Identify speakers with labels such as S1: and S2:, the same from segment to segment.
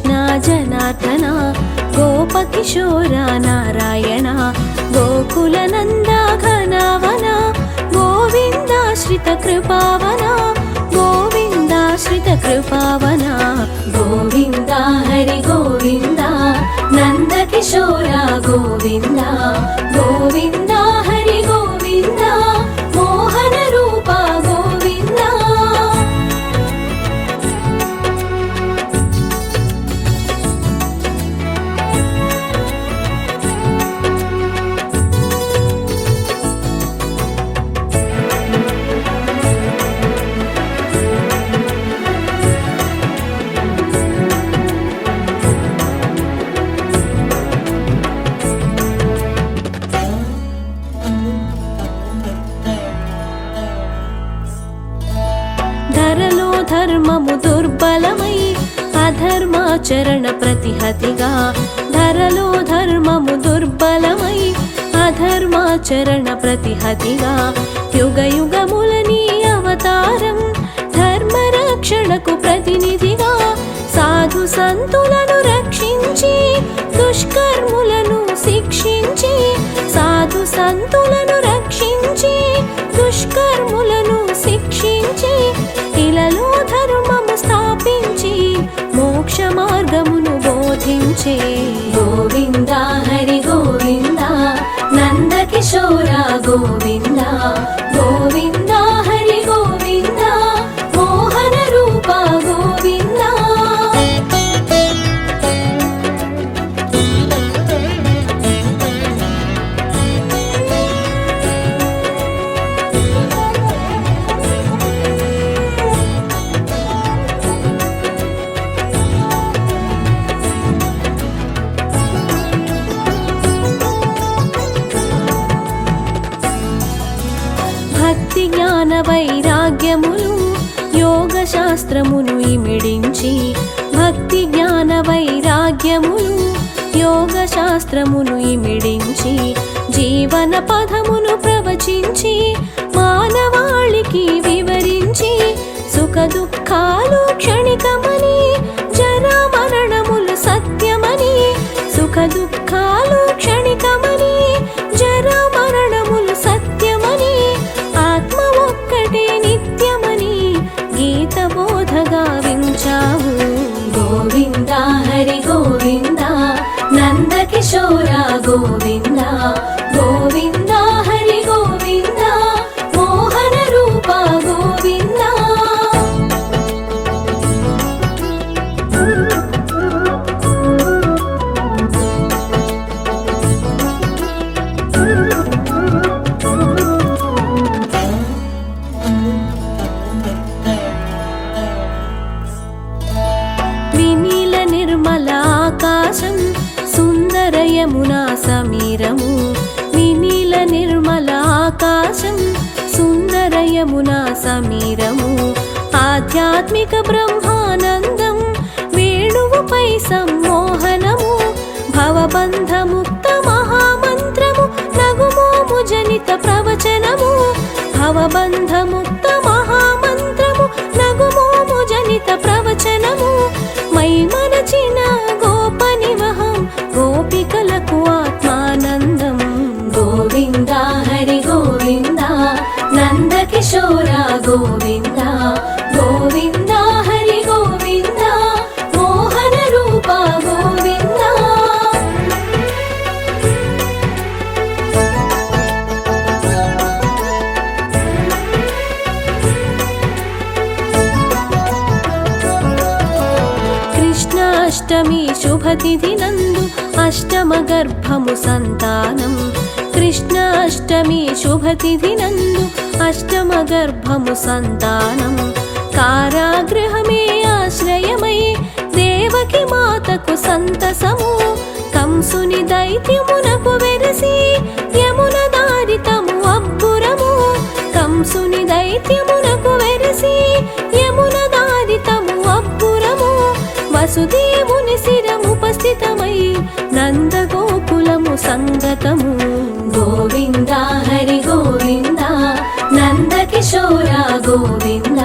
S1: కృష్ణ జనార్దన గోపకిశోర నారాయణ గోకులనంద ఘనవన గోవిందాశ్రిత కృపావన గోవిందాశ్రిత కృపావన గోవింద హరి గోవింద నందకిశోర గోవింద గోవింద హరి గోవింద మోహన రూప గోవింద. ధరలో ధర్మము దుర్బలమై అధర్మాచరణ ప్రతిహతిగా ధరలో ధర్మము దుర్బలమై అధర్మాచరణ ప్రతిహతిగా యుగ యుగముల నీ అవతారం ధర్మరక్షణకు ప్రతినిధిగా సాధు సంతులను రక్షించి దుష్కర్ములను శిక్షించి సాధు సంతులను రక్షించి దుష్కర్ములను శిక్షించి ఇలలో ధర్మము స్థాపించి మోక్ష మార్గమును బోధించే గోవింద హరి గోవింద నందకిశోర గోవింద గోవింద హరి గోవింద మోహన రూప గోవింద. భక్తి జ్ఞాన వైరాగ్యములు యోగ శాస్త్రమును ఇమిడించి భక్తి జ్ఞాన వైరాగ్యములు యోగ శాస్త్రమును ఇమిడించి జీవన పదమును ప్రవచించి మానవాళికి వివరించి సుఖ దుఃఖాలు క్షణికమని జరా మరణములు సత్యమని సుఖ దుఃఖాలు క్షణికమని జరా మరణములు సత్యమని ఆత్మ ఒక్కటే నిత్యమని గీత బోధగా వించావు గోవింద హరి గోవింద నందకిశోర గోవింద గోవింద హరి గోవింద మోహన రూప గోవింద. వినీల నిర్మల ఆకాశం సుందర యమునా సమీరము వినీల నిర్మల ఆకాశం సుందర యమునా సమీరము ఆధ్యాత్మిక బ్రహ్మానందం వేణువుపై సమ్మోహనము భవబంధముక్త మహామంత్రము నగుమోము జనిత ప్రవచనము భవబంధముక్త మహామంత్రము నగుమోము జనిత ప్రవచనము మై మనచిన గోపనివహం గోపికలకు ఆత్మానందం గోవింద హరి గోవింద నందకిశోర గోవింద గోవింద హరి గోవింద మోహన రూప గోవింద. కృష్ణాష్టమి శుభతిథి నందు అష్టమ గర్భము సంతానం కృష్ణాష్టమి శుభతిథి నందు అష్టమ గర్భము సంతానం కారాగృహమే ఆశ్రయమై దేవకి మాతకు సంతసము కంసుని దైత్యమునకు వెరసి యమున దారితము అబ్బురము కంసుని దైత్యమునకు వెరసి యమున దారితము అబ్బురము వసుదేవుని శిరముపస్థితమై నందగోకులము సంగతము గోవింద హరి గోవింద నందకిశోర గోవింద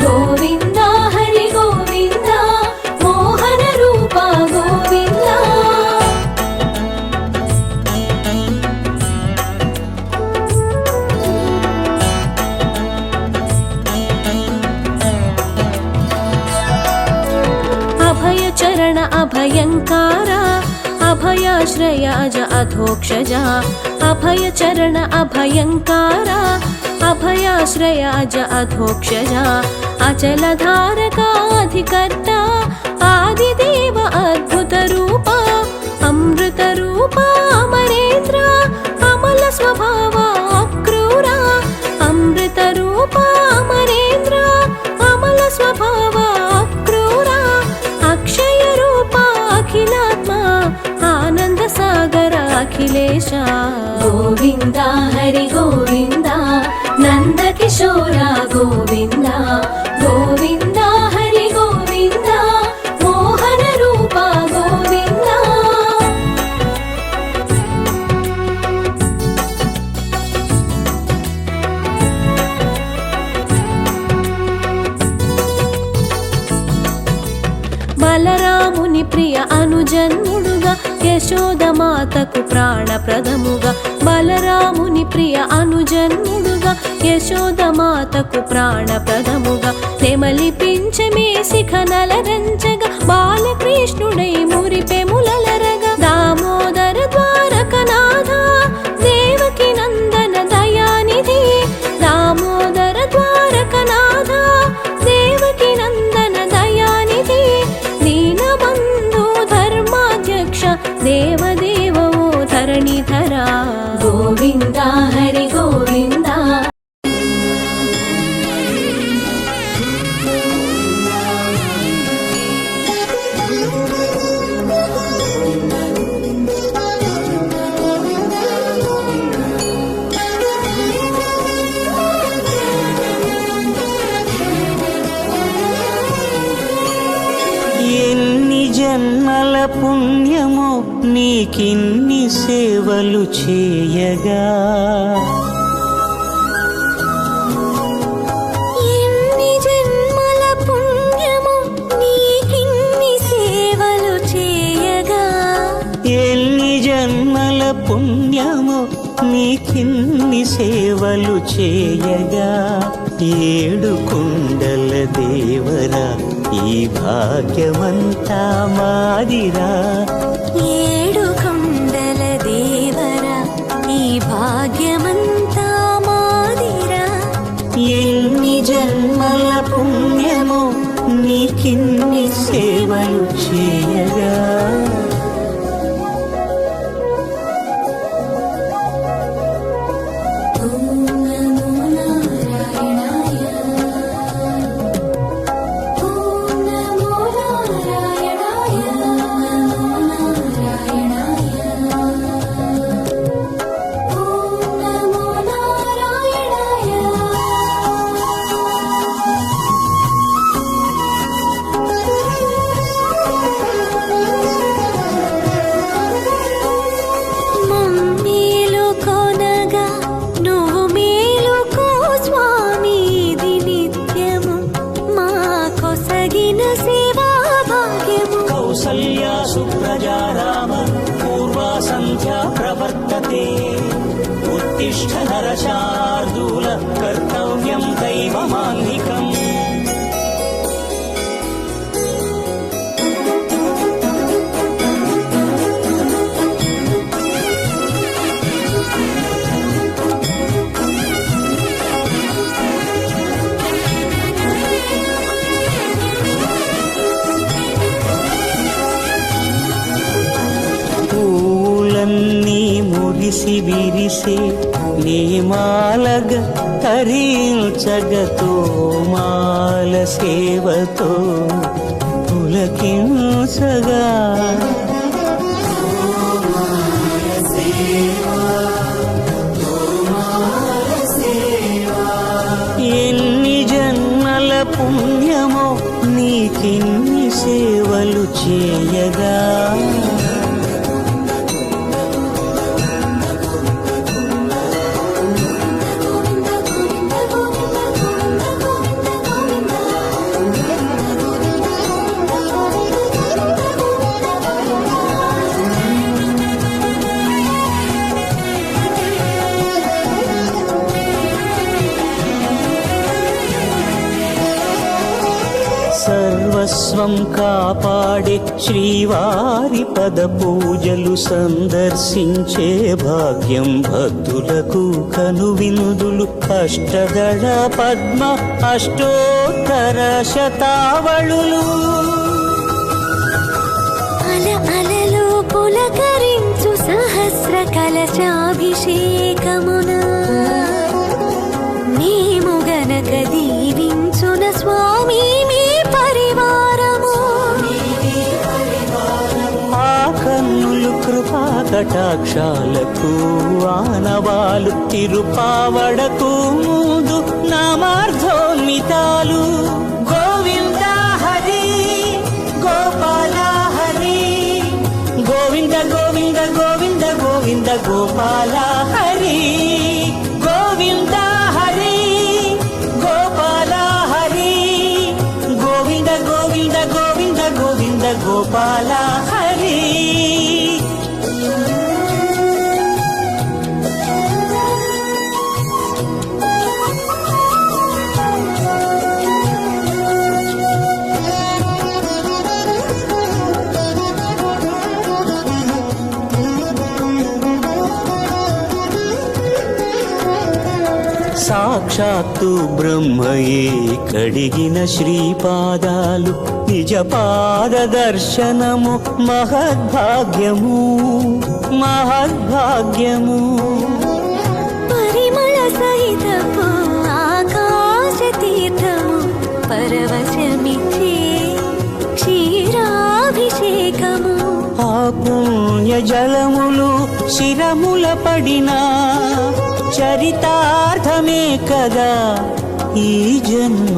S1: గోవింద హరి గోవింద మోహన రూప अभयङ्कार अभयाश्रय अज अधोक्षज अभयचरण अभयङ्कार अभयाश्रय अज अधोक्षज अचलधारकाधिकर्ता आदिदेव अद्भुतरूप अमृतरूप अमरेन्द्र अमल स्वभाव अक्रूर अमृतरूप अमरेन्द्र अमल स्वभाव अक्रूर अक्षयरूप अखिलात्मा आनंद सागर अखिलेश गोविंद हरि गोविंद नंद किशोर गोविंद गोविंद हरि गोविंद मोहन रूप गोविंद బలరాముని ప్రియ అనుజన్ముడుగా యశోదమాతకు ప్రాణప్రదముగా బలరాముని ప్రియ అనుజన్ముడుగా యశోదమాతకు ప్రాణప్రదముగా నెమలిపించమే శిఖనలరంచగా బాలకృష్ణుడై మురిపెములలరగా దామోదర ద్వారకనాథ దేవకి నందన దయానిధి దామోదర ద్వారకనాథ దేవకి నందన దయానిధి దీనబంధు ధర్మాధ్యక్ష దేవదేవో ధరణిధర గోవింద హరి గోవింద
S2: జన్మల పుణ్యము నీకిన్ని సేవలు చేయగా
S1: ఎన్ని జన్మల పుణ్యము నీకిన్ని సేవలు చేయగా
S2: ఎన్ని జన్మల పుణ్యము నీకిన్ని సేవలు చేయగా ఏడు కుండల దేవరా ఈ భాగ్యమంతా మాదిరా
S1: ఏడు కొండల దేవరా ఈ భాగ్యమంతా మాదిరా
S2: ఎన్ని జన్మల పుణ్యము నీకిన్ని సేవలు చేయగా उत्तिष्ठ नरशार्दूल कर्तव्यं दैवमान्निकम् మురిసి విరిసే నీమాలగ తరించగతో మాల సేవతో పులకించగా ఎన్ని జన్మల పుణ్యమో నీకిన్ని సేవలు చేయగా సర్వం కాపాడే శ్రీవారి పద పూజలు సందర్శించే భాగ్యం భక్తులకు కనువినుదులు అష్టదళ పద్మ అష్టోత్తర శతావళులు
S1: అల అలలో పులకరించు సహస్ర కలశాభిషేకమున మేము గనక దీవించున స్వామి మీ పరివారము
S2: ఆ కన్నులు కృపా కటాక్షాలకు ఆనవాలు తిరుపావడకు ముందు నామార్థోన్మితాలు గోవింద హరి గోపాల హరి గోవింద గోవింద గోవింద గోవింద గోపాల హరి గోవింద హరి గోపాల హరి గోవింద గోవింద గోవింద గోవింద గోపాల హరి సాక్షాత్తు బ్రహ్మయే కడిగిన శ్రీపాదాలు నిజ పాద దర్శనము మహద్భాగ్యము మహద్భాగ్యము
S1: పరిమళ సహితము ఆకాశ తీర్థము పరవశమిచ్చే క్షీరాభిషేకము
S2: ఆ పుణ్య జలములు శిరముల పడినా చరితార్థమే కదా ఈ జన్మ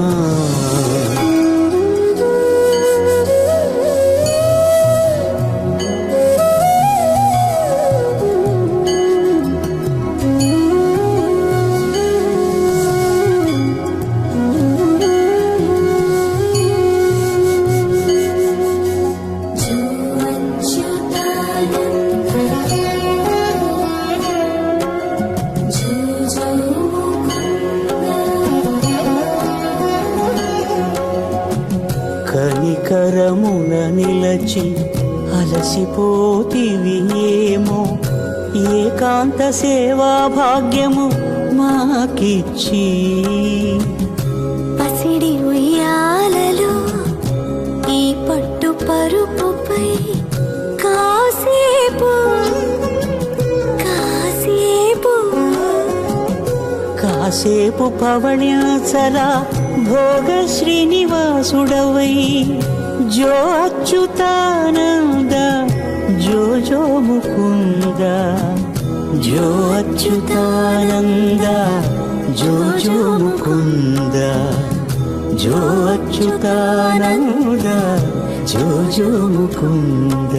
S2: కనికరమున నిలచి అలసిపోతివి ఏమో ఏకాంత సేవా భాగ్యము మాకిచ్చి
S1: పసిడి ఉయ్యాలలో ఈ పట్టు పరుపుపై కాసేపు కాసేపు
S2: కాసేపు పవణ్యాచరా భోగ శ్రీనివాసుడవై జో అచ్యుతానంద జో జో ముకుంద జో అచ్యుతానంద జో జో ముకుంద జో అచ్యుతానంద జో జో ముకుంద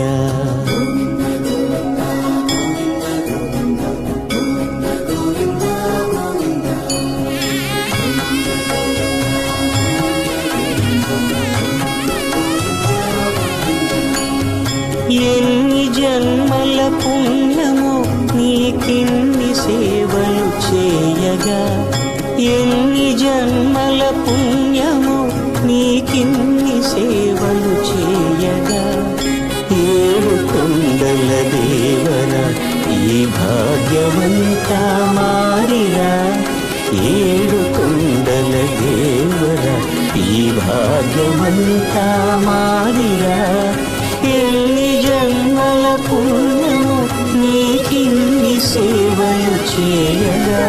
S2: ఎన్ని జన్మల పుణ్యమో నీకిన్ని సేవలు చేయగా ఎన్ని జన్మల పుణ్యమో నీకిన్ని సేవలు చేయగా ఏడు కొండల దేవర ఈ భాగ్యవంతా మారిరా ఏడు కొండల దేవర ఈ భాగ్యవంతా మారిరా ఎన్ని జన్మల పుణ్యము నీకిన్ని సేవలు చేయగా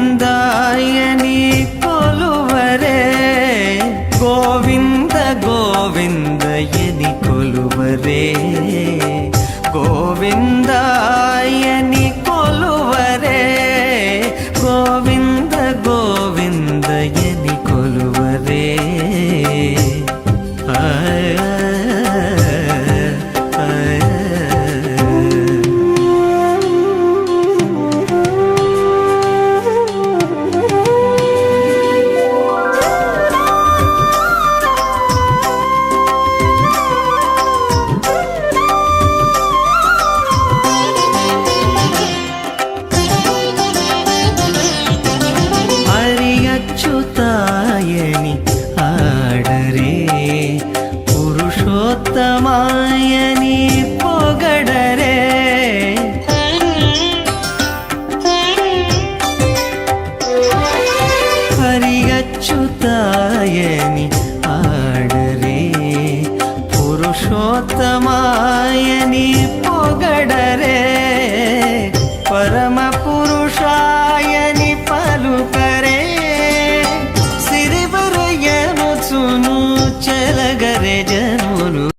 S2: గోవిందాయని కొలువరే గోవింద గోవిందయని కొలువరే గోవిందాయని కొలువరే గోవింద గోవిందయని కొలువరే అచ్యుతాయని ఆడరే పురుషోత్తమాయని పొగడరే హరి అచ్యుతాయని ఆడరే పురుషోత్తమాయని పొగడరే పరమ పురుషాయని పలుకరే సిరివరయనుచును చెలగరే జన